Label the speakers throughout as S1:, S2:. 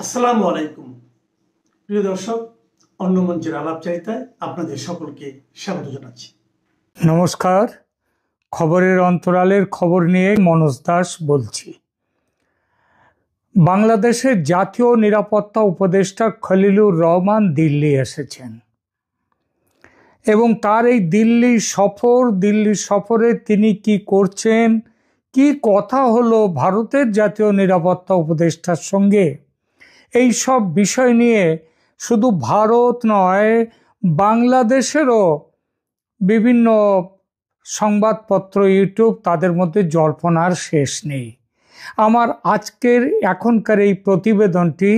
S1: আসসালামু আলাইকুম প্রিয় দর্শক, অন্য মঞ্চের আলাপচারিতায় আপনাদের সকলকে স্বাগত জানাচ্ছি।
S2: নমস্কার। খবরের অন্তরালের খবর নিয়ে মনোজ দাস বলছি। বাংলাদেশের জাতীয় নিরাপত্তা উপদেষ্টা খলিলুর রহমান দিল্লি এসেছেন এবং তার এই দিল্লি সফরে তিনি কি করছেন, কি কথা হলো ভারতের জাতীয় নিরাপত্তা উপদেষ্টার সঙ্গে, এই সব বিষয় নিয়ে শুধু ভারত নয়, বাংলাদেশেরও বিভিন্ন সংবাদপত্র, ইউটিউব, তাদের মধ্যে জল্পনার শেষ নেই। আমার এখনকার এই প্রতিবেদনটি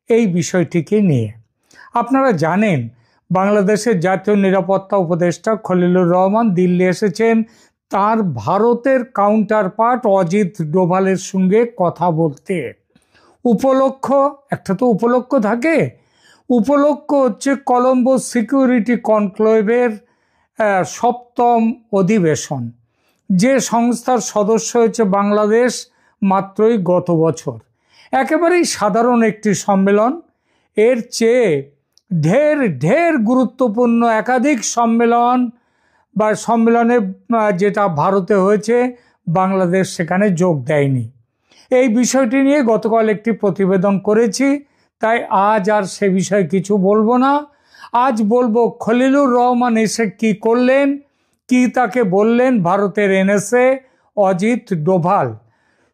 S2: এই বিষয়টিকে নিয়ে। আপনারা জানেন, বাংলাদেশের জাতীয় নিরাপত্তা উপদেষ্টা খলিলুর রহমান দিল্লি এসেছেন তার ভারতের কাউন্টারপার্ট অজিত ডোভালের সঙ্গে কথা বলতে। একটা তো উপলক্ষ থাকে। উপলক্ষ হচ্ছে কলম্বো সিকিউরিটি কনক্লেভের 7ম অধিবেশন, যে সংস্থার সদস্য হয়েছে বাংলাদেশ মাত্রই গত বছর। একেবারেই সাধারণ একটি সম্মেলন। এর চেয়ে ঢের গুরুত্বপূর্ণ একাধিক সম্মেলনে যেটা ভারতে হয়েছে, বাংলাদেশ সেখানে যোগ দেয়নি। এই বিষয়টি নিয়ে গতকাল একটি প্রতিবেদন করেছি, তাই আজ আর সে বিষয়ে কিছু বলবো না। আজ বলবো খলিলুর রহমান এসে কি করলেন, কি তাকে বললেন ভারতের এনএসএ অজিত ডোভাল।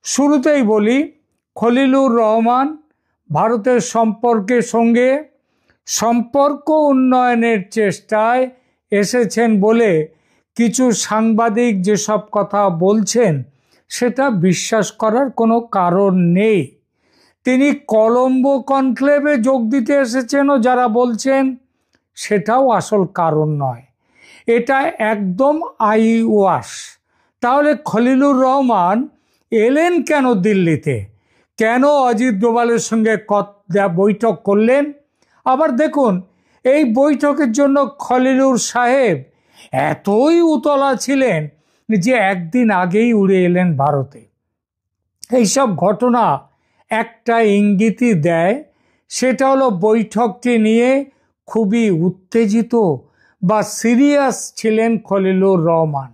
S2: শুরুতেই বলি, খলিলুর রহমান ভারতের সম্পর্ক উন্নয়নের চেষ্টায় এসেছেন বলে কিছু সাংবাদিক যেসব কথা বলছেন সেটা বিশ্বাস করার কোনো কারণ নেই। তিনি কলম্বো কনক্লেভে যোগ দিতে এসেছেন ও যারা বলছেন, সেটাও আসল কারণ নয়। এটা একদম আইওয়াশ। তাহলে খলিলুর রহমান এলেন কেন দিল্লিতে? কেন অজিত ডোভালের সঙ্গে বৈঠক করলেন? আবার দেখুন, এই বৈঠকের জন্য খলিলুর সাহেব এতই উতলা ছিলেন যে একদিন আগেই উড়ে এলেন ভারতে। এইসব ঘটনা একটা ইঙ্গিতই দেয়, সেটা হলো বৈঠকটি নিয়ে খুবই উত্তেজিত বা সিরিয়াস ছিলেন খলিলুর রহমান।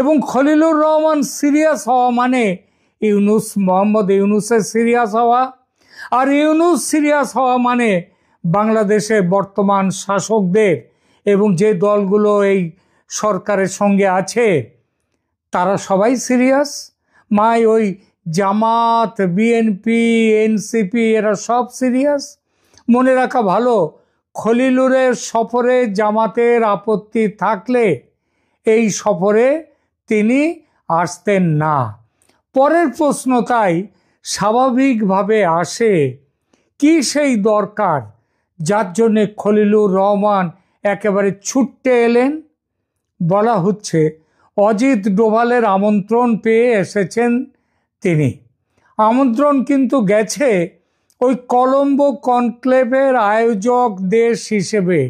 S2: এবং খলিলুর রহমান সিরিয়াস হওয়া মানে মোহাম্মদ ইউনূসের সিরিয়াস হওয়া, আর ইউনূস সিরিয়াস হওয়া মানে বাংলাদেশের বর্তমান শাসকদের এবং যে দলগুলো এই সরকারের সঙ্গে আছে তারা সবাই সিরিয়াস। ওই জামাত, বিএনপি, এনসিপি, এরা সব সিরিয়াস। মনে রাখা ভালো, খলিলুরের সফরে জামাতের আপত্তি থাকলে এই সফরে তিনি আসতেন না। পরের প্রশ্ন তাই স্বাভাবিকভাবে আসে, কি সেই দরকার যার জন্যে খলিলুর রহমান একেবারে ছুটতে এলেন? বলা হচ্ছে অজিত ডোভালের আমন্ত্রণ পেয়ে এসেছেন তিনি। আমন্ত্রণ কিন্তু গেছে ওই কলম্বো কনক্লেভের আয়োজক দেশ হিসেবে,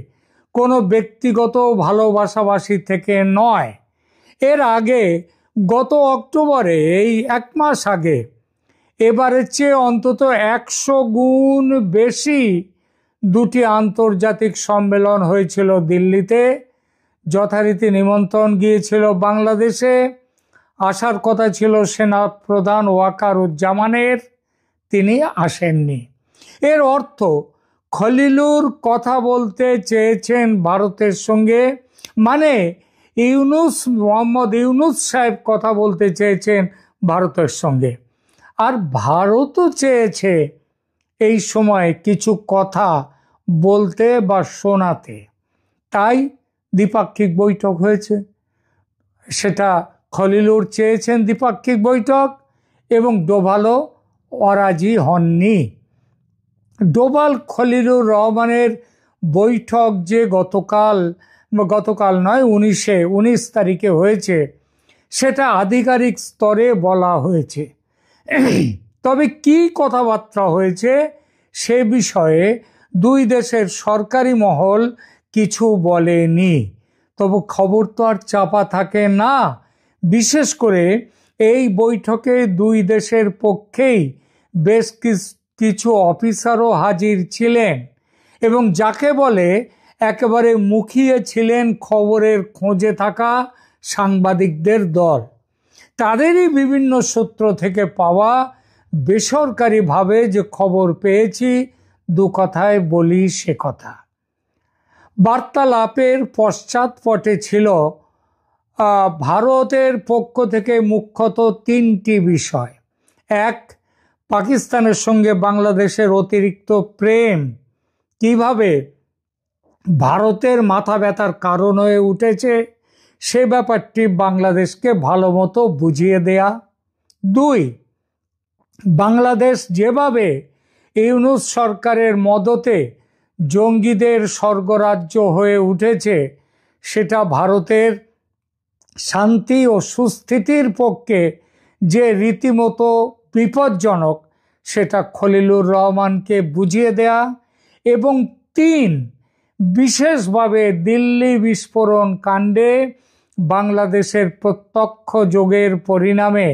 S2: কোনো ব্যক্তিগত ভালোবাসাবাসী থেকে নয়। এর আগে গত অক্টোবরে, এই 1 মাস আগে, এবারের চেয়ে অন্তত 100 গুণ বেশি 2টি আন্তর্জাতিক সম্মেলন হয়েছিল দিল্লিতে। যথারীতি নিমন্ত্রণ গিয়েছিল বাংলাদেশে। আসার কথা ছিল সেনাপ্রধান ওয়াকারুজ্জামানের, তিনি আসেননি। এর অর্থ খলিলুর কথা বলতে চেয়েছেন ভারতের সঙ্গে, মানে মোহাম্মদ ইউনূস সাহেব কথা বলতে চেয়েছেন ভারতের সঙ্গে। আর ভারতও চেয়েছে এই সময় কিছু কথা বলতে বা শোনাতে। তাই দ্বিপাক্ষিক বৈঠক হয়েছে। সেটা খলিলুর চেয়েছেন দ্বিপাক্ষিক বৈঠক, এবং ডোভালও অরাজি হননি। ডোভাল খলিলুর রহমানের বৈঠক যে গতকাল নয়, 19 তারিখে হয়েছে, সেটা আধিকারিক স্তরে বলা হয়েছে। তবে কি কথাবার্তা হয়েছে সে বিষয়ে দুই দেশের সরকারি মহল কিছু বলেনি। তবু খবর তো আর চাপা থাকে না। বিশেষ করে এই বৈঠকে দুই দেশের পক্ষেই বেশ কিছু অফিসারও হাজির ছিলেন এবং যাকে বলে একেবারে মুখিয়ে ছিলেন খবরের খোঁজে থাকা সাংবাদিকদের দল। তাদেরই বিভিন্ন সূত্র থেকে পাওয়া বেসরকারিভাবে যে খবর পেয়েছি, দু কথায় বলি সে কথা। বার্তালাপের পশ্চাৎপটে ছিল ভারতের পক্ষ থেকে মুখ্যত তিনটি বিষয়। এক, পাকিস্তানের সঙ্গে বাংলাদেশের অতিরিক্ত প্রেম কিভাবে ভারতের মাথা ব্যথার কারণ হয়ে উঠেছে সে ব্যাপারটি বাংলাদেশকে ভালো মতো বুঝিয়ে দেয়া। দুই, বাংলাদেশ যেভাবে ইউনূস সরকারের মদতে জঙ্গিদের স্বর্গরাজ্য হয়ে উঠেছে সেটা ভারতের শান্তি ও সুস্থিতির পক্ষে যে রীতিমতো বিপজ্জনক সেটা খলিলুর রহমানকে বুঝিয়ে দেয়া। এবং তিন, বিশেষভাবে দিল্লি বিস্ফোরণ কাণ্ডে বাংলাদেশের প্রত্যক্ষ যোগের পরিণামে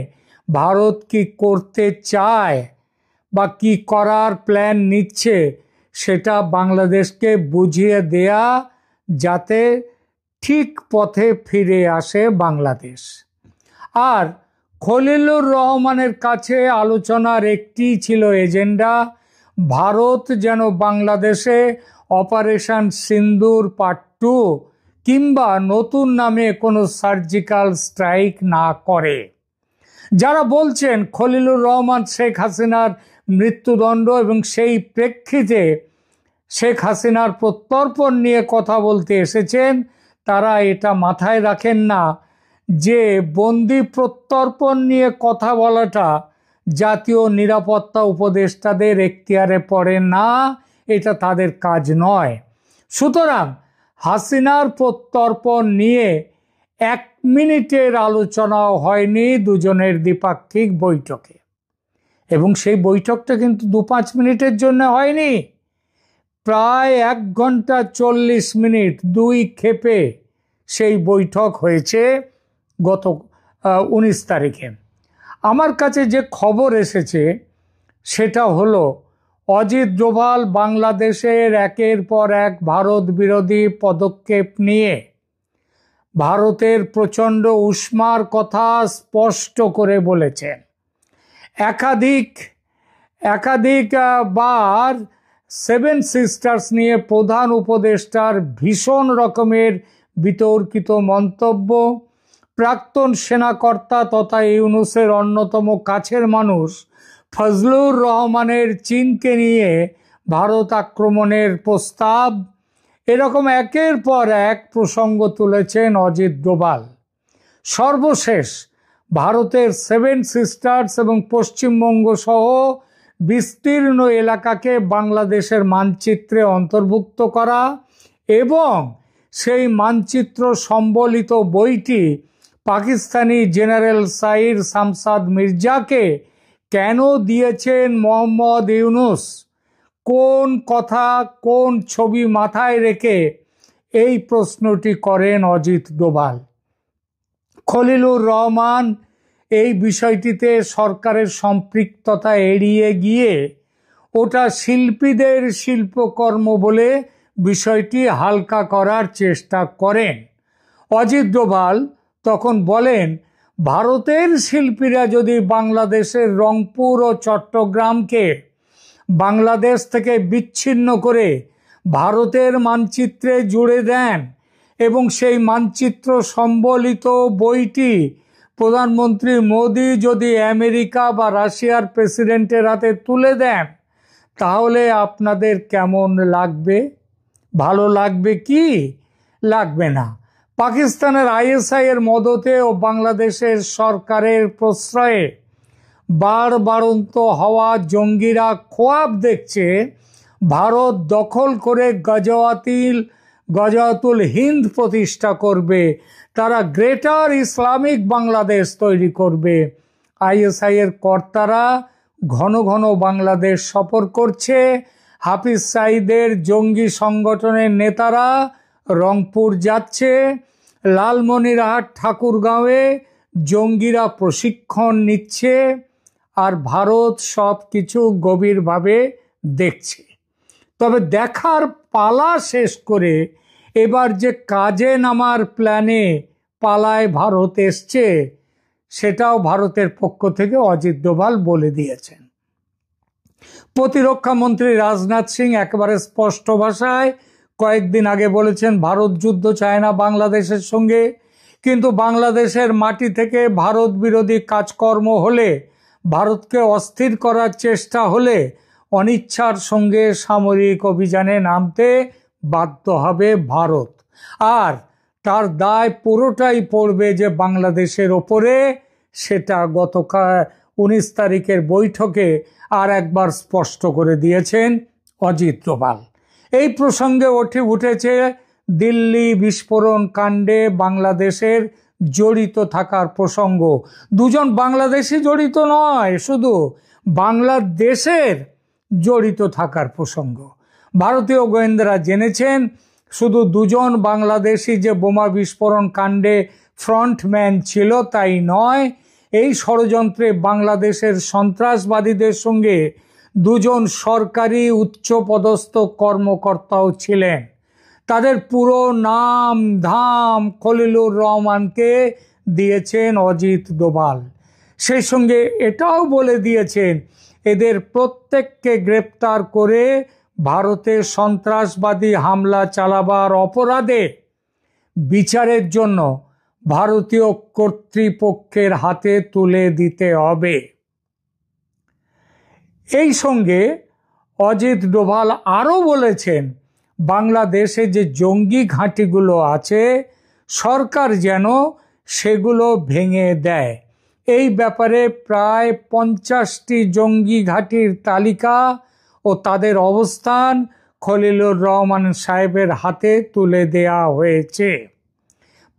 S2: ভারত কি করতে চায় বা কি করার প্ল্যান নিচ্ছে সেটা বাংলাদেশকে বুঝিয়ে দেয়া, যাতে ঠিক পথে ফিরে আসে বাংলাদেশ। আর খলিলুর রহমানের কাছে আলোচনার একটি ছিল এজেন্ডা, ভারত যেন বাংলাদেশে অপারেশন সিন্দুর পার্ট 2 কিংবা নতুন নামে কোনো সার্জিক্যাল স্ট্রাইক না করে। যারা বলছেন খলিলুর রহমান শেখ হাসিনার মৃত্যুদণ্ড এবং সেই প্রেক্ষিতে শেখ হাসিনার প্রত্যর্পণ নিয়ে কথা বলতে এসেছেন, তারা এটা মাথায় রাখেন না যে বন্দি প্রত্যর্পণ নিয়ে কথা বলাটা জাতীয় নিরাপত্তা উপদেষ্টাদের এখতিয়ারে পড়ে না, এটা তাদের কাজ নয়। সুতরাং হাসিনার প্রত্যর্পণ নিয়ে 1 মিনিটের আলোচনাও হয়নি দুজনের দ্বিপাক্ষিক বৈঠকে, এবং সেই বৈঠকটা কিন্তু 2-5 মিনিটের জন্য হয়নি, প্রায় 1 ঘন্টা 40 মিনিট 2 ক্ষেপে সেই বৈঠক হয়েছে গত 19 তারিখে। আমার কাছে যে খবর এসেছে সেটা হলো অজিত ডোভাল বাংলাদেশের একের পর এক ভারত বিরোধী পদক্ষেপ নিয়ে ভারতের প্রচণ্ড উষ্মার কথা স্পষ্ট করে বলেছেন। একাধিক বার 7 সিস্টার্স নিয়ে প্রধান উপদেষ্টার ভীষণ রকমের বিতর্কিত মন্তব্য, প্রাক্তন সেনাকর্তা তথা ইউনূসের অন্যতম কাছের মানুষ ফজলুর রহমানের চীনকে নিয়ে ভারত আক্রমণের প্রস্তাব, এরকম একের পর এক প্রসঙ্গ তুলেছেন অজিত ডোভাল। সর্বশেষ ভারতের 7 সিস্টার্স এবং পশ্চিমবঙ্গ সহ বিস্তীর্ণ এলাকাকে বাংলাদেশের মানচিত্রে অন্তর্ভুক্ত করা এবং সেই মানচিত্র সম্বলিত বইটি পাকিস্তানি জেনারেল সাইর শামসাদ মির্জাকে কেন দিয়েছেন মোহাম্মদ ইউনূস, কোন কথা কোন ছবি মাথায় রেখে, এই প্রশ্নটি করেন অজিত ডোভাল। খলিলুর রহমান এই বিষয়টিতে সরকারের সম্পৃক্ততা এড়িয়ে গিয়ে ওটা শিল্পীদের শিল্পকর্ম বলে বিষয়টি হালকা করার চেষ্টা করেন। অজিত ডোভাল তখন বলেন, ভারতের শিল্পীরা যদি বাংলাদেশের রংপুর ও চট্টগ্রামকে বাংলাদেশ থেকে বিচ্ছিন্ন করে ভারতের মানচিত্রে জুড়ে দেন এবং সেই মানচিত্র সম্বলিত বইটি প্রধানমন্ত্রী মোদি যদি আমেরিকা বা রাশিয়ার প্রেসিডেন্টের হাতে তুলে দেন, তাহলে আপনাদের কেমন লাগবে? ভালো লাগবে কি? লাগবে না। পাকিস্তানের ISI এর মদতে ও বাংলাদেশের সরকারের প্রশ্রয়ে বাড়ন্ত হওয়া জঙ্গিরা খোয়াব দেখছে ভারত দখল করে গজওয়াতুল হিন্দ প্রতিষ্ঠা করবে, তারা গ্রেটার ইসলামিক বাংলাদেশ তৈরি করবে। ISI এর কর্তারা ঘন ঘন বাংলাদেশ সফর করছে, হাফিজ সাঈদের জঙ্গি সংগঠনের নেতারা রংপুর যাচ্ছে, লালমনিরহাট ঠাকুরগাঁওয়ে জঙ্গিরা প্রশিক্ষণ নিচ্ছে। আর ভারত সব কিছু গভীরভাবে দেখছে। তবে দেখার পালা শেষ করে এবার যে কাজে নামার প্ল্যানে পালায় ভারত এসছে, সেটাও ভারতের পক্ষ থেকে অজিত ডোভাল বলে দিয়েছেন। প্রতিরক্ষা মন্ত্রী রাজনাথ সিং একেবারে স্পষ্ট ভাষায় কয়েকদিন আগে বলেছেন ভারত যুদ্ধ চায় না বাংলাদেশের সঙ্গে, কিন্তু বাংলাদেশের মাটি থেকে ভারত বিরোধী কাজকর্ম হলে, ভারতকে অস্থির করার চেষ্টা হলে অনিচ্ছার সঙ্গে সামরিক অভিযানে নামতে বাধ্য হবে ভারত। আর তার দায় পুরোটাই পড়বে যে বাংলাদেশের ওপরে। সেটা গতকাল 19 তারিখের বৈঠকে আর একবার স্পষ্ট করে দিয়েছেন অজিত ডোভাল। এই প্রসঙ্গে উঠেছে দিল্লি বিস্ফোরণ কাণ্ডে বাংলাদেশের জড়িত থাকার প্রসঙ্গ। দুজন বাংলাদেশি জড়িত নয়, শুধু বাংলাদেশের জড়িত থাকার প্রসঙ্গ। ভারতীয় গোয়েন্দারা জেনেছেন শুধু দুজন বাংলাদেশি যে বোমা বিস্ফোরণ কাণ্ডে ফ্রন্টম্যান ছিল তাই নয়, এই ষড়যন্ত্রে বাংলাদেশের সন্ত্রাসবাদীদের সঙ্গে দুজন সরকারি উচ্চপদস্থ কর্মকর্তাও ছিলেন। তাদের পুরো নাম ধাম খলিলুর রহমানকে দিয়েছেন অজিত ডোভাল। সেই সঙ্গে এটাও বলে দিয়েছেন এদের প্রত্যেককে গ্রেপ্তার করে ভারতে সন্ত্রাসবাদী হামলা চালাবার অপরাধে বিচারের জন্য ভারতীয় কর্তৃপক্ষের হাতে তুলে দিতে হবে। এই সঙ্গে অজিত ডোভাল আরও বলেছেন বাংলাদেশে যে জঙ্গি ঘাঁটিগুলো আছে সরকার যেন সেগুলো ভেঙে দেয়। এই ব্যাপারে প্রায় 50টি জঙ্গি ঘাঁটির তালিকা ও তাদের অবস্থান খলিলুর রহমান সাহেবের হাতে তুলে দেয়া হয়েছে।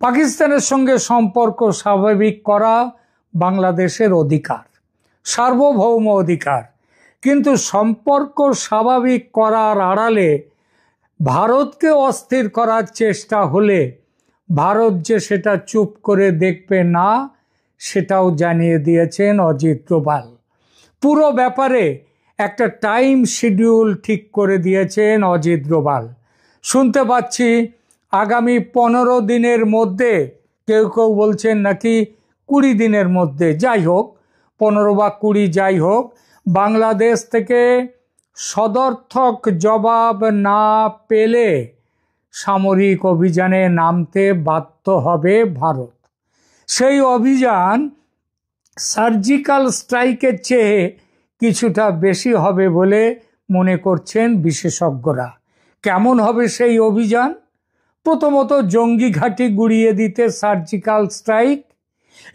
S2: পাকিস্তানের সঙ্গে সম্পর্ক স্বাভাবিক করা বাংলাদেশের অধিকার, সার্বভৌম অধিকার, কিন্তু সম্পর্ক স্বাভাবিক করার আড়ালে ভারতকে অস্থির করার চেষ্টা হলে ভারত যে সেটা চুপ করে দেখবে না, সেটাও জানিয়ে দিয়েছেন অজিত ডোভাল। পুরো ব্যাপারে একটা টাইম শিডিউল ঠিক করে দিয়েছেন অজিত ডোভাল। শুনতে পাচ্ছি আগামী 15 দিনের মধ্যে, কেউ কেউ বলছেন নাকি 20 দিনের মধ্যে, যাই হোক 15 বা 20 যাই হোক, বাংলাদেশ থেকে সদর্থক জবাব না পেলে সামরিক অভিযানে নামতে বাধ্য হবে ভারত। সেই অভিযান সার্জিক্যাল স্ট্রাইকের চেয়ে কিছুটা বেশি হবে বলে মনে করছেন বিশেষজ্ঞরা। কেমন হবে সেই অভিযান? প্রথমত জঙ্গি ঘাঁটি গুড়িয়ে দিতে সার্জিক্যাল স্ট্রাইক,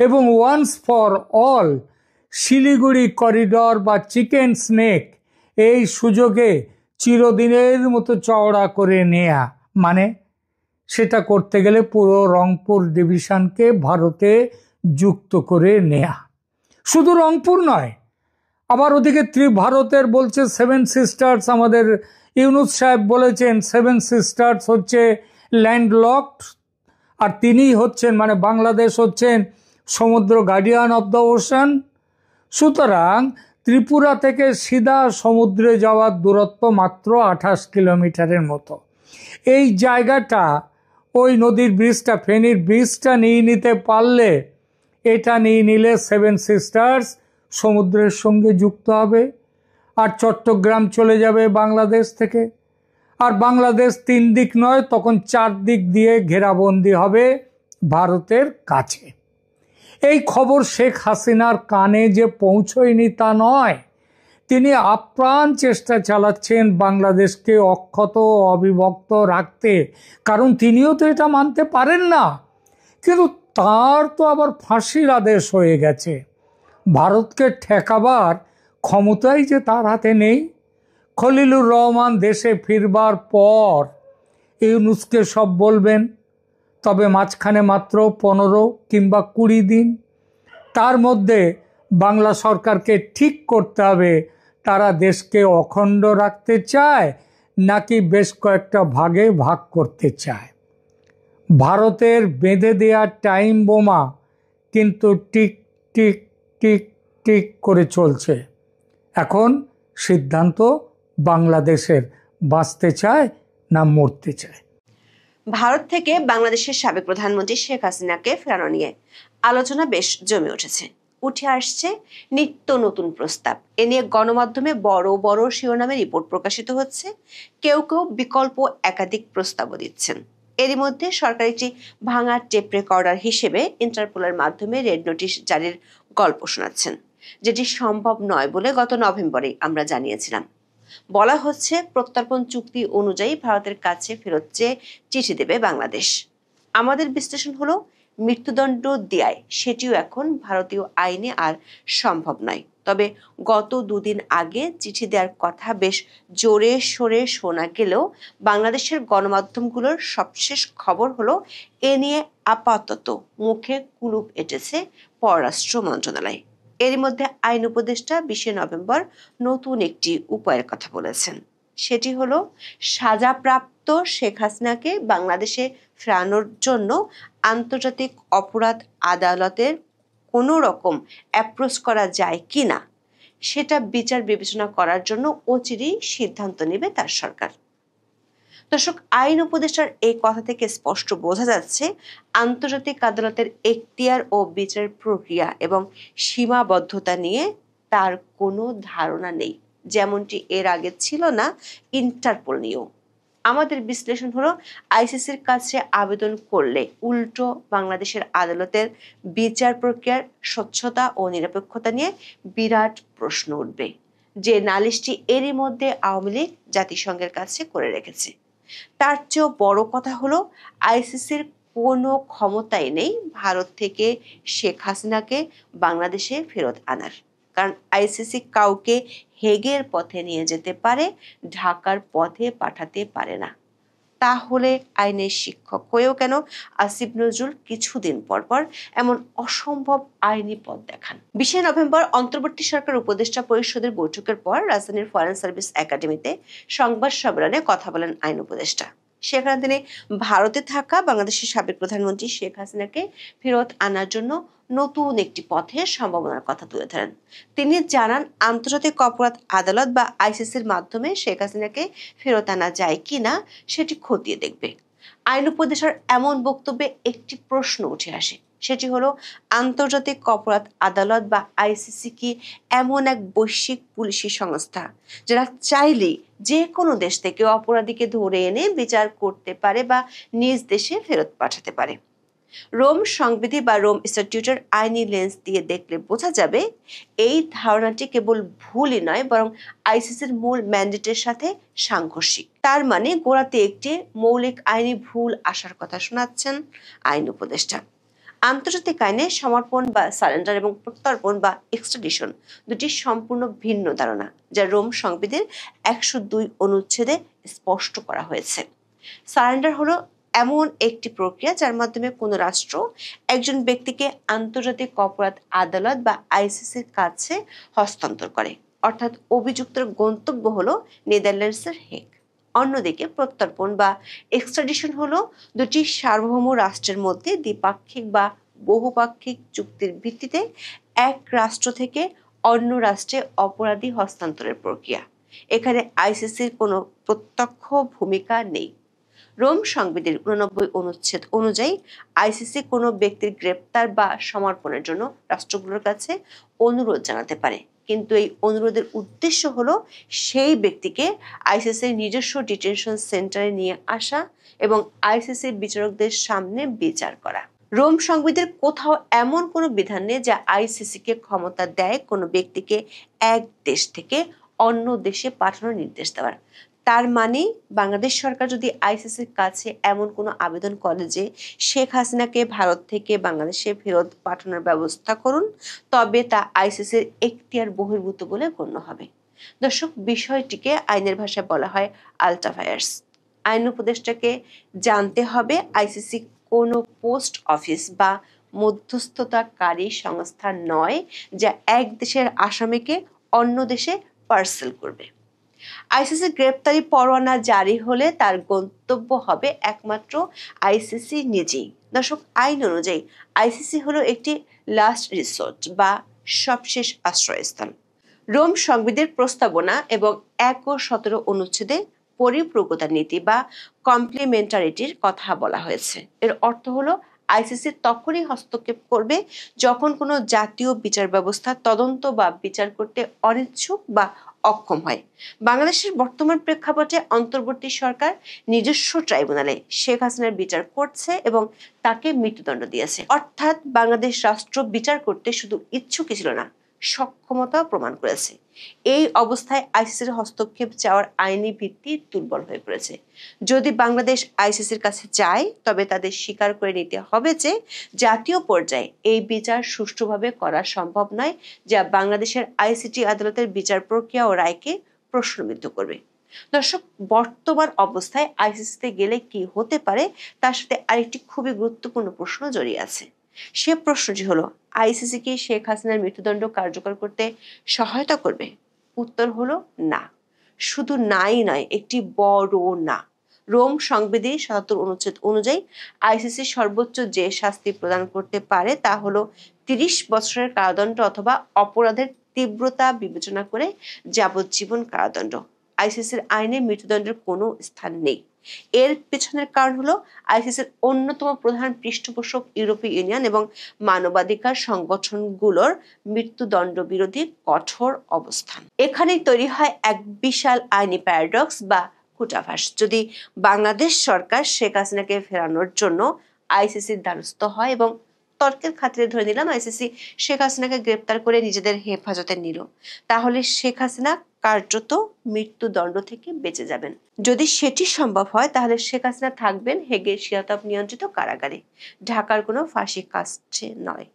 S2: এবং once for all Siliguri corridor বা চিকেন স্নেক এই সুযোগে চিরদিনের মতো চওড়া করে নেয়া। মানে সেটা করতে গেলে পুরো রংপুর ডিভিশনকে ভারতে যুক্ত করে নেয়া। শুধু রংপুর নয়, আবার ওদিকে ভারতের বলছে 7 সিস্টার্স, আমাদের ইউনুস সাহেব বলেছেন 7 সিস্টার্স হচ্ছে ল্যান্ডলকড, আর তিনিই হচ্ছেন মানে বাংলাদেশ হচ্ছেন সমুদ্র গার্ডিয়ান অব দ্য ওশান। সুতরাং ত্রিপুরা থেকে সিধা সমুদ্রে যাওয়ার দূরত্ব মাত্র 28 কিলোমিটারের মতো। এই জায়গাটা ওই নদীর ব্রিজটা, ফেনীর ব্রিজটা নিয়ে নিতে পারলে, এটা নিয়ে নিলে 7 সিস্টার্স সমুদ্রের সঙ্গে যুক্ত হবে, আর চট্টগ্রাম চলে যাবে বাংলাদেশ থেকে। আর বাংলাদেশ 3 দিক নয়, তখন 4 দিক দিয়ে ঘেরাবন্দি হবে ভারতের কাছে। এই খবর শেখ হাসিনার কানে যে পৌঁছয়নি তা নয়, তিনি আপ্রাণ চেষ্টা চালাচ্ছেন বাংলাদেশকে অক্ষত অবিভক্ত রাখতে, কারণ তিনিও তো এটা মানতে পারেন না। কিন্তু তার তো আবার ফাঁসির আদেশ হয়ে গেছে। ভারতকে ঠেকাবার ক্ষমতাই যে তার হাতে নেই। খলিলুর রহমান দেশে ফিরবার পর ইউনুসকে সব বলবেন, তবে মাঝখানে মাত্র 15 কিংবা 20 দিন। তার মধ্যে বাংলা সরকারকে ঠিক করতে হবে তারা দেশকে অখণ্ড রাখতে চায় নাকি বেশ কয়েকটা ভাগে ভাগ করতে চায়। ভারতের বেঁধে দেওয়া টাইম বোমা কিন্তু টিক টিক টিক ঠিক করে চলছে। এখন সিদ্ধান্ত বাংলাদেশের বাঁচতে চায় না মরতে চায়।
S3: ভারত থেকে বাংলাদেশের সাবেক প্রধানমন্ত্রী শেখ হাসিনাকে ফেরানো নিয়ে আলোচনা বেশ জমে উঠে আসছে নিত্য নতুন প্রস্তাব। এ নিয়ে গণমাধ্যমে বড় বড় শিরোনামে রিপোর্ট প্রকাশিত হচ্ছে। কেউ কেউ বিকল্প একাধিক প্রস্তাবও দিচ্ছেন। এরই মধ্যে সরকার একটি ভাঙা টেপ রেকর্ডার হিসেবে ইন্টারপোলের মাধ্যমে রেড নোটিশ জারির গল্প শোনাচ্ছেন, যেটি সম্ভব নয় বলে গত নভেম্বরে আমরা জানিয়েছিলাম। বলা হচ্ছে প্রত্যর্পণ চুক্তি অনুযায়ী ভারতের কাছে ফেরত চেয়ে চিঠি দেবে বাংলাদেশ। আমাদের বিশ্লেষণ হলো মৃত্যুদণ্ড দেয় সেটিও এখন ভারতীয় আইনে আর সম্ভব নয়। তবে গত দুদিন আগে চিঠি দেওয়ার কথা বেশ জোরে সোরে শোনা গেলেও বাংলাদেশের গণমাধ্যমগুলোর সবশেষ খবর হলো এ নিয়ে আপাতত মুখে কুলুপ এঁটেছে পররাষ্ট্র মন্ত্রণালয়। এরই মধ্যে আইন উপদেষ্টা 20 নভেম্বর নতুন একটি উপায়ের কথা বলেছেন। সেটি হলো সাজাপ্রাপ্ত শেখ হাসিনাকে বাংলাদেশে ফেরানোর জন্য আন্তর্জাতিক অপরাধ আদালতের কোনো রকম অ্যাপ্রোচ করা যায় কিনা সেটা বিচার বিবেচনা করার জন্য অচিরেই সিদ্ধান্ত নেবে তার সরকার। দর্শক, আইন উপদেষ্টার এই কথা থেকে স্পষ্ট বোঝা যাচ্ছে আন্তর্জাতিক আদালতের এখতিয়ার ও বিচারের প্রক্রিয়া এবং সীমাবদ্ধতা নিয়ে তার কোনো ধারণা নেই, যেমনটি এর আগে ছিল না ইন্টারপোল নিয়েও। আমাদের বিশ্লেষণ হলো আইসিসির কাছে আবেদন করলে উল্টো বাংলাদেশের আদালতের বিচার প্রক্রিয়ার স্বচ্ছতা ও নিরপেক্ষতা নিয়ে বিরাট প্রশ্ন উঠবে, যে নালিশটি এরই মধ্যে আওয়ামী লীগ জাতিসংঘের কাছে করে রেখেছে। তার চেয়েও বড় কথা হলো আইসিসির কোনো ক্ষমতাই নেই ভারত থেকে শেখ হাসিনাকে বাংলাদেশে ফেরত আনার। কারণ আইসিসি কাউকে হেগের পথে নিয়ে যেতে পারে, ঢাকার পথে পাঠাতে পারে না। তাহলে আইনের শিক্ষক হয়েও কেন আসিফ নজরুল কিছুদিন পর পর এমন অসম্ভব আইনি পথ দেখান? 20 নভেম্বর অন্তর্বর্তী সরকার উপদেষ্টা পরিষদের বৈঠকের পর রাজধানীর ফরেন সার্ভিস একাডেমিতে সংবাদ সম্মেলনে কথা বলেন আইন উপদেষ্টা। সেখানে তিনি ভারতে থাকা বাংলাদেশের সাবেক প্রধানমন্ত্রী শেখ হাসিনাকে ফেরত আনার জন্য নতুন একটি পথের সম্ভাবনার কথা তুলে ধরেন। তিনি জানান, আন্তর্জাতিক অপরাধ আদালত বা আইসিসির মাধ্যমে শেখ হাসিনাকে ফেরত আনা যায় কিনা সেটি খতিয়ে দেখবে। আইন উপদেষ্টার এমন বক্তব্যে একটি প্রশ্ন উঠে আসে, সেটি হলো আন্তর্জাতিক অপরাধ আদালত বা আইসিসি কি এমন এক বৈশ্বিক পুলিশি সংস্থা যারা চাইলেই যে কোনো দেশ থেকে অপরাধীকে ধরে এনে বিচার করতে পারে বা নিজ দেশে ফেরত পাঠাতে পারে? রোম সংবিধি বা রোম স্ট্যাটিউটের আইনি লেন্স দিয়ে দেখলে বোঝা যাবে এই ধারণাটি কেবল ভুলই নয়, বরং আইসিসির মূল ম্যান্ডেটের সাথে সাংঘর্ষিক। তার মানে গোড়াতে একটি মৌলিক আইনি ভুল আসার কথা শোনাচ্ছেন আইন উপদেষ্টা। আন্তর্জাতিক আইনে সমর্পণ বা সারেন্ডার এবং প্রত্যর্পণ বা এক্সট্রাডিশন দুটি সম্পূর্ণ ভিন্ন ধারণা, যা রোম সংবিধির 102 অনুচ্ছেদে স্পষ্ট করা হয়েছে। সারেন্ডার হলো এমন একটি প্রক্রিয়া যার মাধ্যমে কোনো রাষ্ট্র একজন ব্যক্তিকে আন্তর্জাতিক অপরাধ আদালত বা আইসিসির কাছে হস্তান্তর করে, অর্থাৎ অভিযুক্তের গন্তব্য হলো নেদারল্যান্ডসের হেগ। অন্যদিকে প্রত্যর্পণ বা এক্সট্রাডিশন হলো দুটি সার্বভৌম রাষ্ট্রের মধ্যে দ্বিপাক্ষিক বা বহুপাক্ষিক চুক্তির ভিত্তিতে এক রাষ্ট্র থেকে অন্য রাষ্ট্রে অপরাধী হস্তান্তরের প্রক্রিয়া। এখানে আইসিসির কোনো প্রত্যক্ষ ভূমিকা নেই। রোম সংবিধির 89 অনুচ্ছেদ অনুযায়ী আইসিসি কোনো ব্যক্তির গ্রেপ্তার বা সমর্পণের জন্য রাষ্ট্রগুলোর কাছে অনুরোধ জানাতে পারে, কিন্তু এই অনুরোধের উদ্দেশ্য হলো সেই ব্যক্তিকে আইসিসির নিজস্ব ডিটেনশন সেন্টারে নিয়ে আসা এবং আইসিসির বিচারকদের সামনে বিচার করা। রোম সংবিধির কোথাও এমন কোনো বিধান নেই যা আইসিসিকে ক্ষমতা দেয় কোনো ব্যক্তিকে এক দেশ থেকে অন্য দেশে পাঠানোর নির্দেশ দেওয়ার। তার মানে বাংলাদেশ সরকার যদি আইসিসির কাছে এমন কোনো আবেদন করে যে শেখ হাসিনাকে ভারত থেকে বাংলাদেশে ফেরত পাঠানোর ব্যবস্থা করুন, তবে তা আইসিসির এখতিয়ার বহির্ভূত বলে গণ্য হবে। দর্শক, বিষয়টিকে আইনের ভাষায় বলা হয় আল্টাফায়ার্স। আইন উপদেষ্টাকে জানতে হবে আইসিসি কোনো পোস্ট অফিস বা মধ্যস্থতাকারী সংস্থা নয় যা এক দেশের আসামিকে অন্য দেশে পার্সেল করবে। আইসিসি গ্রেপ্তারি পরোয়ানা জারি হলে তার গন্তব্য হবে একমাত্র আইসিসি নিজেই। দর্শক, আইন অনুযায়ী আইসিসি হলো একটি লাস্ট রিসোর্ট বা সবশেষ আশ্রয়স্থল। রোম সংবিধির প্রস্তাবনা এবং 1 ও 17 অনুচ্ছেদে পরিপূরকতার নীতি বা কমপ্লিমেন্টারিটির কথা বলা হয়েছে। এর অর্থ হলো আইসিসি তখনই হস্তক্ষেপ করবে যখন কোনো জাতীয় বিচার ব্যবস্থা তদন্ত বা বিচার করতে অনিচ্ছুক বা অক্ষম হয়। বাংলাদেশের বর্তমান প্রেক্ষাপটে অন্তর্বর্তী সরকার নিজস্ব ট্রাইব্যুনালে শেখ হাসিনার বিচার করছে এবং তাকে মৃত্যুদণ্ড দিয়েছে। অর্থাৎ বাংলাদেশ রাষ্ট্র বিচার করতে শুধু ইচ্ছুকই ছিল না, সক্ষমতা প্রমাণ করেছে। এই অবস্থায় আইসিসির হস্তক্ষেপ চাওয়ার আইনি ভিত্তি দুর্বল হয়ে পড়েছে। যদি বাংলাদেশ আইসিসির কাছে যায় তবে তাদের স্বীকার করে নিতে হবে যে জাতীয় পর্যায়ে এই বিচার সুষ্ঠুভাবে করা সম্ভব নয়, যা বাংলাদেশের আইসিটি আদালতের বিচার প্রক্রিয়া ও রায়কে প্রশ্নবিদ্ধ করবে। দর্শক, বর্তমান অবস্থায় আইসিসিতে গেলে কি হতে পারে তার সাথে আরেকটি খুবই গুরুত্বপূর্ণ প্রশ্ন জড়িয়ে আছে। সে প্রশ্নটি হলো, আইসিসি কি শেখ হাসিনার মৃত্যুদণ্ড কার্যকর করতে সহায়তা করবে? উত্তর হলো না। শুধু নাই নয়, একটি বড় না। রোম সংবিধির 77 অনুচ্ছেদ অনুযায়ী আইসিসি সর্বোচ্চ যে শাস্তি প্রদান করতে পারে তা হলো 30 বছরের কারাদণ্ড অথবা অপরাধের তীব্রতা বিবেচনা করে যাবজ্জীবন কারাদণ্ড। আইসিসির আইনে মৃত্যুদণ্ডের কোনো স্থান নেই। এর পেছনের কারণ হলো আইসিসির অন্যতম প্রধান পৃষ্ঠপোষক ইউরোপীয় ইউনিয়ন এবং মানবাধিকার সংগঠনগুলোর মৃত্যুদণ্ড বিরোধী কঠোর অবস্থান। এখানেই তৈরি হয় এক বিশাল আইনি প্যারাডক্স বা কূটাভাস। যদি বাংলাদেশ সরকার শেখ হাসিনাকে ফেরানোর জন্য আইসিসির দ্বারস্থ হয় এবং তর্কের খাতিরে ধরে নিলাম আইসিসি শেখ হাসিনাকে গ্রেপ্তার করে নিজেদের হেফাজতে নিল, তাহলে শেখ হাসিনা কার্যত মৃত্যুদণ্ড থেকে বেঁচে যাবেন। যদি সেটি সম্ভব হয় তাহলে শেখ হাসিনা থাকবেন হেগের শীতাতপ নিয়ন্ত্রিত কারাগারে, ঢাকার কোনো ফাঁসি কাছে নয়।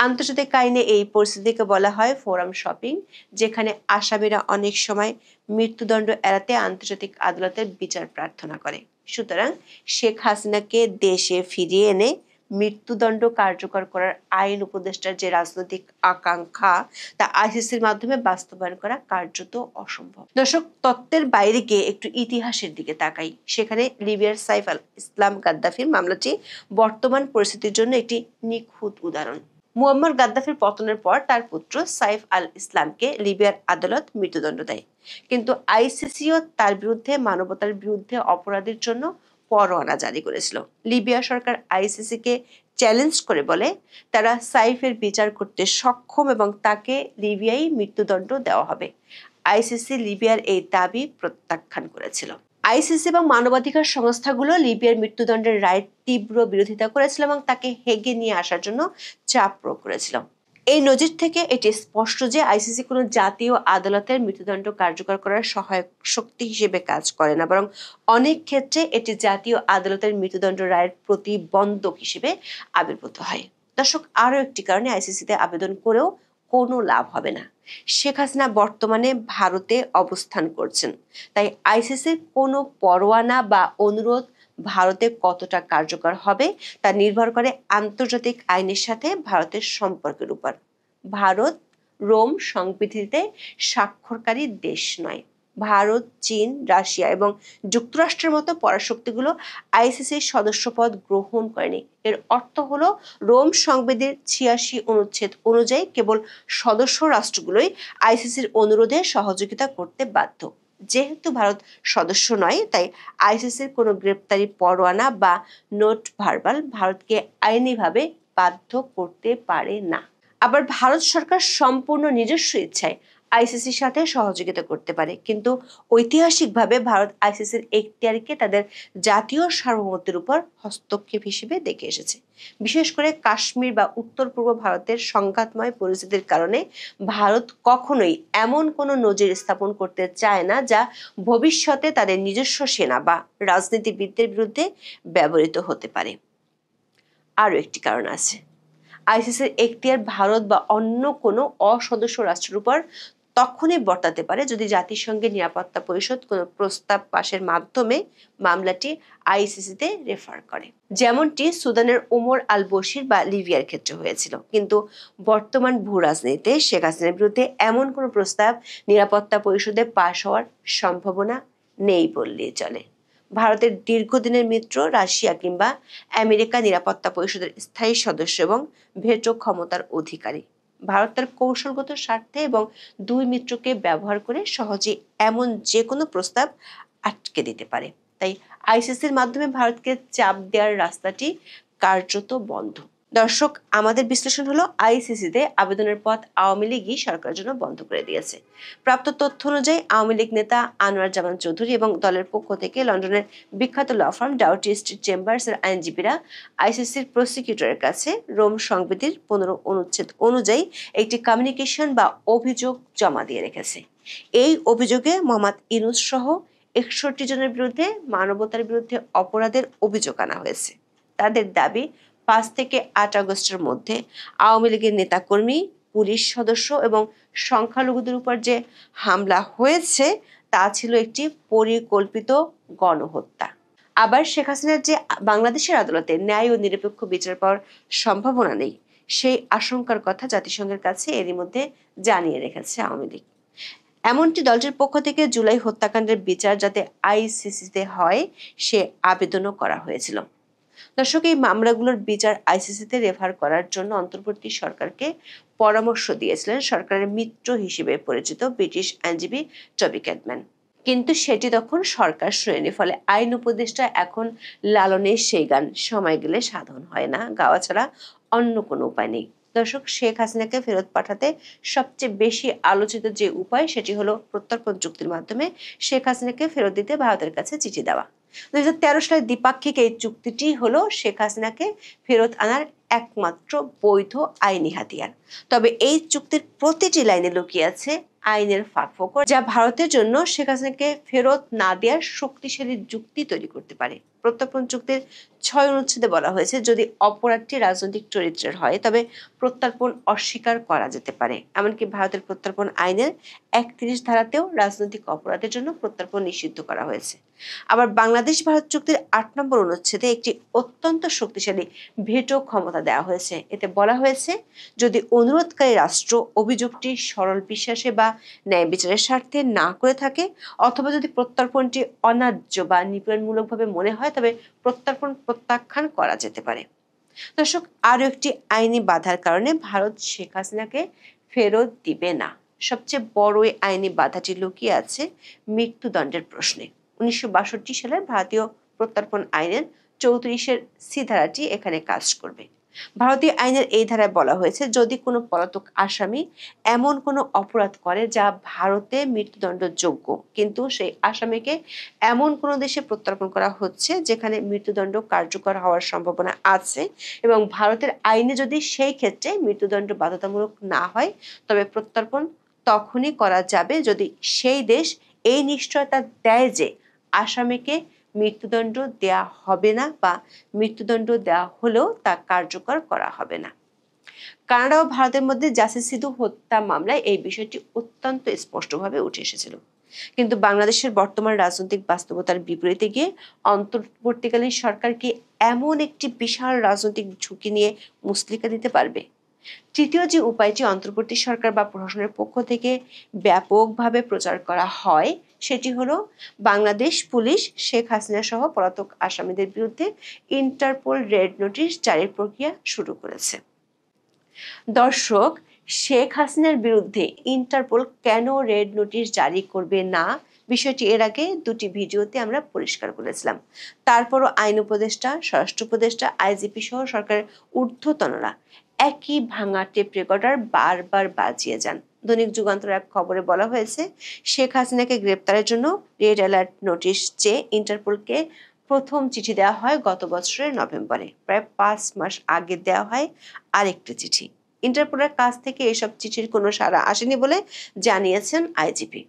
S3: আন্তর্জাতিক আইনে এই পরিস্থিতিকে বলা হয় ফোরাম শপিং, যেখানে আসামিরা অনেক সময় মৃত্যুদণ্ড এড়াতে আন্তর্জাতিক আদালতের বিচার প্রার্থনা করে। সুতরাং শেখ হাসিনাকে দেশে ফিরিয়ে এনে মৃত্যুদণ্ড কার্যকর করার আইন উপদেষ্টার যে রাজনৈতিক আকাঙ্ক্ষা তা আইসিসির মাধ্যমে বাস্তবায়ন করা কার্যত অসম্ভব। দর্শক, তত্ত্বের বাইরে গিয়ে একটু ইতিহাসের দিকে তাকাই। সেখানে লিবিয়ার সাইফ আল ইসলাম গাদ্দাফির মামলাটি বর্তমান পরিস্থিতির জন্য একটি নিখুঁত উদাহরণ। মুয়াম্মার গাদ্দাফির পতনের পর তার পুত্র সাইফ আল ইসলামকে লিবিয়ার আদালত মৃত্যুদণ্ড দেয়, কিন্তু আইসিসিও তার বিরুদ্ধে মানবতার বিরুদ্ধে অপরাধের জন্য পরোয়ানা জারি করেছিল। লিবিয়া সরকার আইসিসিকে চ্যালেঞ্জ করে বলে তারা সাইফের বিচার করতে সক্ষম এবং তাকে লিবিয়ায় মৃত্যুদণ্ড দেওয়া হবে। আইসিসি লিবিয়ার এই দাবি প্রত্যাখ্যান করেছিল। আইসিসি এবং মানবাধিকার সংস্থাগুলো লিবিয়ার মৃত্যুদণ্ডের রায়ের তীব্র বিরোধিতা করেছিল এবং তাকে হেগে নিয়ে আসার জন্য চাপ প্রয়োগ করেছিল। এই নজির থেকে এটি স্পষ্ট যে আইসিসি কোনো জাতীয় আদালতের মৃত্যুদণ্ড কার্যকর করার সহায়ক শক্তি হিসেবে কাজ করে না, বরং অনেক ক্ষেত্রে এটি জাতীয় আদালতের মৃত্যুদণ্ড রায়ের প্রতিবন্ধক হিসেবে আবির্ভূত হয়। দর্শক, আরও একটি কারণে আইসিসিতে আবেদন করেও কোনো লাভ হবে না। শেখ হাসিনা বর্তমানে ভারতে অবস্থান করছেন, তাই আইসিসির কোনো পরোয়ানা বা অনুরোধ ভারতে কতটা কার্যকর হবে তা নির্ভর করে আন্তর্জাতিক আইনের সাথে ভারতের সম্পর্কের উপর। ভারত রোম সংবিধিতে স্বাক্ষরকারী দেশ নয়। ভারত, চীন, রাশিয়া এবং যুক্তরাষ্ট্রের মতো পরাশক্তিগুলো আইসিসির সদস্যপদ গ্রহণ করেনি। এর অর্থ হলো রোম সংবিধির 86 অনুচ্ছেদ অনুযায়ী কেবল সদস্য রাষ্ট্রগুলোই আইসিসির অনুরোধে সহযোগিতা করতে বাধ্য। যেহেতু ভারত সদস্য নয়, তাই আইসিসির কোনো গ্রেপ্তারি পরোয়ানা বা নোট ভার্বাল ভারতকে আইনিভাবে বাধ্য করতে পারে না। আবার ভারত সরকার সম্পূর্ণ নিজস্ব ইচ্ছায় আইসিসির সাথে সহযোগিতা করতে পারে, কিন্তু ঐতিহাসিকভাবে ভারত আইসিসির এখতিয়ারকে তাদের জাতীয় সার্বভৌমত্বের উপর হস্তক্ষেপ হিসেবে দেখে এসেছে। বিশেষ করে কাশ্মীর বা উত্তর পূর্ব ভারতের সংঘাতময় পরিস্থিতির কারণে ভারত কখনোই এমন কোনো নজির স্থাপন করতে চায় না যা ভবিষ্যতে তাদের নিজস্ব সেনা বা রাজনীতিবিদদের বিরুদ্ধে ব্যবহৃত হতে পারে। আরও একটি কারণ আছে, আইসিসির এখতিয়ার ভারত বা অন্য কোনো অসদস্য রাষ্ট্রের উপর তখনই বর্তাতে পারে যদি জাতিসংঘের নিরাপত্তা পরিষদ কোনো প্রস্তাব পাশের মাধ্যমে মামলাটি আইসিসিতে রেফার করে, যেমনটি সুদানের ওমর আল বশির বা লিবিয়ার ক্ষেত্রে হয়েছিল। কিন্তু বর্তমান ভূ রাজনীতিতে শেখ হাসিনার বিরুদ্ধে এমন কোনো প্রস্তাব নিরাপত্তা পরিষদে পাশ হওয়ার সম্ভাবনা নেই বললেই চলে। ভারতের দীর্ঘদিনের মিত্র রাশিয়া কিংবা আমেরিকা নিরাপত্তা পরিষদের স্থায়ী সদস্য এবং ভেটো ক্ষমতার অধিকারী। ভারত তার কৌশলগত স্বার্থে এবং দুই মিত্রকে ব্যবহার করে সহজে এমন যে কোনো প্রস্তাব আটকে দিতে পারে। তাই আইসিসির মাধ্যমে ভারতকে চাপ দেওয়ার রাস্তাটি কার্যত বন্ধ। দর্শক, আমাদের বিশ্লেষণ হলো আইসিসিতে আবেদনের পথ আওয়ামী লীগই সরকারের জন্য বন্ধ করে দিয়েছে। প্রাপ্ত তথ্য অনুযায়ী আওয়ামী লীগ নেতা আনোয়ার জামান চৌধুরী এবং দলের পক্ষ থেকে লন্ডনের বিখ্যাত law firm Doughty Street Chambers এর আইনজীবীরা আইসিসির প্রসিকিউটরের কাছে রোম সংবিধির 15 অনুচ্ছেদ অনুযায়ী একটি কমিউনিকেশন বা অভিযোগ জমা দিয়ে রেখেছে। এই অভিযোগে মোহাম্মদ ইউনূস সহ 61 জনের বিরুদ্ধে মানবতার বিরুদ্ধে অপরাধের অভিযোগ আনা হয়েছে। তাদের দাবি 5 থেকে 8 আগস্টের মধ্যে আওয়ামী লীগের নেতাকর্মী, পুলিশ সদস্য এবং সংখ্যালঘুদের উপর যে হামলা হয়েছে তা ছিল একটি পরিকল্পিত গণহত্যা। আবার শেখ হাসিনার যে বাংলাদেশের আদালতে ন্যায় ও নিরপেক্ষ বিচার পাওয়ার সম্ভাবনা নেই, সেই আশঙ্কার কথা জাতিসংঘের কাছে এরই মধ্যে জানিয়ে রেখেছে আওয়ামী লীগ। এমনটি দলটির পক্ষ থেকে জুলাই হত্যাকাণ্ডের বিচার যাতে আইসিসিতে হয় সে আবেদনও করা হয়েছিল। দর্শক, এই মামলাগুলোর বিচার আইসিসিতে রেফার করার জন্য অন্তর্বর্তী সরকারকে পরামর্শ দিয়েছিলেন সরকারের মিত্র হিসেবে পরিচিত ব্রিটিশ আইনজীবী টবি ক্যাডম্যান, কিন্তু সেটি তখন সরকার শুনেনি। ফলে আইন উপদেষ্টা এখন লালনের সেই গান সময় গেলে সাধন হয় না গাওয়া ছাড়া অন্য কোনো উপায় নেই। দর্শক, শেখ হাসিনাকে ফেরত পাঠাতে সবচেয়ে বেশি আলোচিত যে উপায় সেটি হলো প্রত্যর্পণ চুক্তির মাধ্যমে শেখ হাসিনাকে ফেরত দিতে ভারতের কাছে চিঠি দেওয়া। 2013 সালের দ্বিপাক্ষিক এই চুক্তিটি হলো শেখ হাসিনাকে ফেরত আনার একমাত্র বৈধ আইনি হাতিয়ার। তবে এই চুক্তির প্রতিটি লাইনে লুকিয়ে আছে আইনের ফাঁকফোকর, যা ভারতের জন্য শেখ হাসিনাকে ফেরত না দেওয়ার শক্তিশালী যুক্তি তৈরি করতে পারে। প্রত্যর্পণ চুক্তির 6 অনুচ্ছেদে বলা হয়েছে, যদি অপরাধটি রাজনৈতিক চরিত্রের হয় তবে প্রত্যর্পণ অস্বীকার করা যেতে পারে। এমনকি ভারতের প্রত্যর্পণ আইনের 31 ধারাতেও রাজনৈতিক অপরাধের জন্য প্রত্যর্পণ নিষিদ্ধ করা হয়েছে। আবার বাংলাদেশ ভারত চুক্তির 8 নম্বর অনুচ্ছেদে একটি অত্যন্ত শক্তিশালী ভেটো ক্ষমতা দেওয়া হয়েছে। এতে বলা হয়েছে, যদি অনুরোধকারী রাষ্ট্র অভিযোগটি সরল বিশ্বাসে বা ন্যায় বিচারের স্বার্থে না করে থাকে, অথবা যদি প্রত্যর্পণটি অন্যায্য বা নিপীড়নমূলকভাবে মনে হয়, তবে প্রত্যর্পণ প্রত্যাখ্যান করা যেতে পারে। দর্শক, আরও একটি আইনি বাধার কারণে ভারত শেখ হাসিনাকে ফেরত দিবে না। সবচেয়ে বড় এই আইনি বাধাটি লুকিয়ে আছে মৃত্যুদণ্ডের প্রশ্নে। 1962 সালের ভারতীয় প্রত্যর্পণ আইনের 34-এর সি ধারাটি এখানে কাজ করবে। ভারতীয় আইনের এই ধারায় বলা হয়েছে, যদি কোনো পলাতক আসামি এমন কোনো অপরাধ করে যা ভারতে মৃত্যুদণ্ডযোগ্য, কিন্তু সেই আসামিকে এমন কোনো দেশে প্রত্যর্পণ করা হচ্ছে যেখানে মৃত্যুদণ্ড কার্যকর হওয়ার সম্ভাবনা আছে, এবং ভারতের আইনে যদি সেই ক্ষেত্রে মৃত্যুদণ্ড বাধ্যতামূলক না হয়, তবে প্রত্যর্পণ তখনই করা যাবে যদি সেই দেশ এই নিশ্চয়তা দেয় যে আসামিকে মৃত্যুদণ্ড দেয়া হবে না বা মৃত্যুদণ্ড দেওয়া হলেও তা কার্যকর করা হবে না। কানাডা ও ভারতের মধ্যে জাসির সিধু হত্যা মামলায় এই বিষয়টি অত্যন্ত স্পষ্টভাবে উঠে এসেছিল। কিন্তু বাংলাদেশের বর্তমান রাজনৈতিক বাস্তবতার বিপরীতে গিয়ে অন্তর্বর্তীকালীন সরকার কি এমন একটি বিশাল রাজনৈতিক ঝুঁকি নিয়ে মুচলেকা দিতে পারবে? তৃতীয় যে উপায়টি অন্তর্বর্তী সরকার বা প্রশাসনের পক্ষ থেকে ব্যাপকভাবে প্রচার করা হয় সেটি হলো, বাংলাদেশ পুলিশ শেখ হাসিনা সহ পলাতক আসামিদের বিরুদ্ধে ইন্টারপোল রেড নোটিশ জারির প্রক্রিয়া শুরু করেছে। দর্শক, শেখ হাসিনার বিরুদ্ধে ইন্টারপোল কেন রেড নোটিশ জারি করবে না, বিষয়টি এর আগে 2টি ভিডিওতে আমরা পরিষ্কার করেছিলাম। তারপরও আইন উপদেষ্টা, স্বরাষ্ট্র উপদেষ্টা, আইজিপি সহ সরকারের ঊর্ধ্বতনরা একই ভাঙা টেপ রেকর্ডার বারবার বাজিয়ে যান। দৈনিক যুগান্তর এক খবরে বলা হয়েছে, শেখ হাসিনাকে গ্রেপ্তারের জন্য রেড অ্যালার্ট নোটিশ চেয়ে ইন্টারপোলকে প্রথম চিঠি দেওয়া হয় গত বছরের নভেম্বরে। প্রায় 5 মাস আগে দেওয়া হয় আরেকটি চিঠি। ইন্টারপোলের কাছ থেকে এসব চিঠির কোনো সাড়া আসেনি বলে জানিয়েছেন আইজিপি।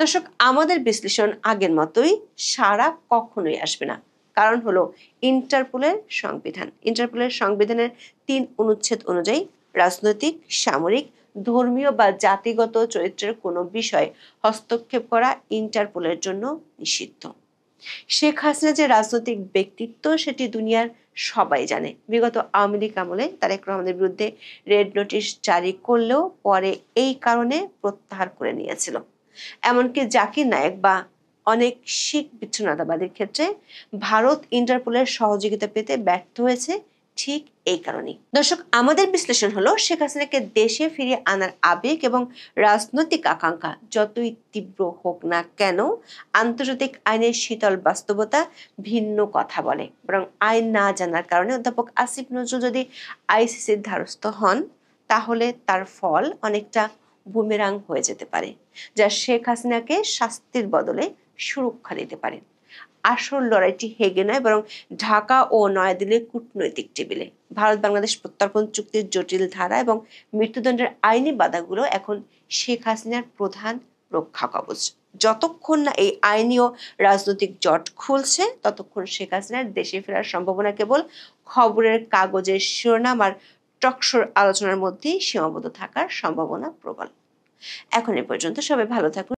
S3: দর্শক, আমাদের বিশ্লেষণ আগের মতোই, সাড়া কখনোই আসবে না। কারণ হলো ইন্টারপোলের সংবিধান। ইন্টারপোলের সংবিধানের 3 অনুচ্ছেদ অনুযায়ী রাজনৈতিক, সামরিক, ধর্মীয় বা জাতিগত চরিত্রের কোনো বিষয় হস্তক্ষেপ করা ইন্টারপোলের জন্য নিষিদ্ধ। শেখ হাসিনা যে রাজনৈতিক ব্যক্তিত্ব সেটি দুনিয়ার সবাই জানে। বিগত আওয়ামী লীগ আমলে তারেক রহমানের বিরুদ্ধে রেড নোটিশ জারি করলেও পরে এই কারণে প্রত্যাহার করে নিয়েছিল। এমনকি জাকির নায়েক বা অনেক শিখ বিচ্ছিন্নতাবাদীর ক্ষেত্রে ভারত ইন্টারপোলের সহযোগিতা পেতে ব্যর্থ হয়েছে ঠিক এই কারণেই। দর্শক, আমাদের বিশ্লেষণ হলো শেখ হাসিনাকে দেশে ফিরিয়ে আনার আবেগ এবং রাজনৈতিক আকাঙ্ক্ষা যতই তীব্র হোক না কেন, আন্তর্জাতিক আইনের শীতল বাস্তবতা ভিন্ন কথা বলে। বরং আইন না জানার কারণে অধ্যাপক আসিফ নজরুল যদি আইসিসির দ্বারস্থ হন, তাহলে তার ফল অনেকটা বুমেরাং হয়ে যেতে পারে, যা শেখ হাসিনাকে শাস্তির বদলে সুরক্ষা দিতে পারে। আসল লড়াইটি হেগে নয়, বরং ঢাকা ও নয়াদিল্লির কূটনৈতিক টেবিলে। ভারত বাংলাদেশ প্রত্যর্পণ চুক্তির জটিল ধারা এবং মৃত্যুদণ্ডের আইনি বাধাগুলো এখন শেখ হাসিনার প্রধান রক্ষা কবচ। যতক্ষণ না এই আইনি ও রাজনৈতিক জট খুলছে, ততক্ষণ শেখ হাসিনার দেশে ফেরার সম্ভাবনা কেবল খবরের কাগজের শিরোনাম আর টকশোর আলোচনার মধ্যেই সীমাবদ্ধ থাকার সম্ভাবনা প্রবল। এখন এ পর্যন্ত। সবাই ভালো থাকুন।